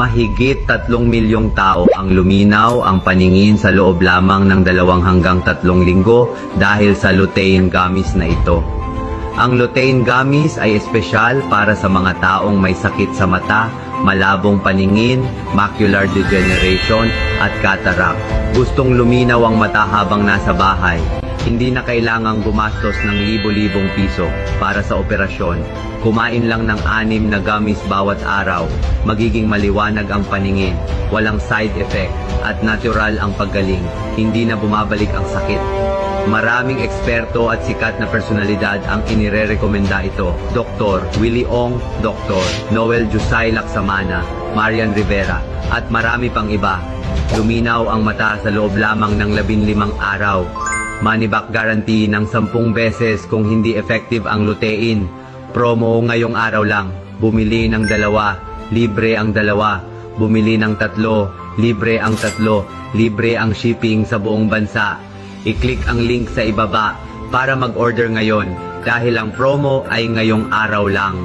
Mahigit 3 milyong tao ang luminaw ang paningin sa loob lamang ng 2 hanggang 3 linggo dahil sa lutein gummies na ito. Ang lutein gummies ay espesyal para sa mga taong may sakit sa mata, malabong paningin, macular degeneration at cataract. Gustong luminaw ang mata habang nasa bahay. Hindi na kailangang gumastos ng libo-libong piso para sa operasyon. Kumain lang ng 6 na gummies bawat araw. Magiging maliwanag ang paningin, walang side effect, at natural ang paggaling. Hindi na bumabalik ang sakit. Maraming eksperto at sikat na personalidad ang inirerekomenda ito. Dr. Willie Ong, Dr. Noel Jusay Laksamana, Marian Rivera, at marami pang iba. Luminaw ang mata sa loob lamang ng 15 araw. Money back guarantee ng 10 beses kung hindi effective ang lutein. Promo ngayong araw lang. Bumili ng 2, libre ang 2. Bumili ng 3, libre ang 3. Libre ang shipping sa buong bansa. I-click ang link sa ibaba para mag-order ngayon dahil ang promo ay ngayong araw lang.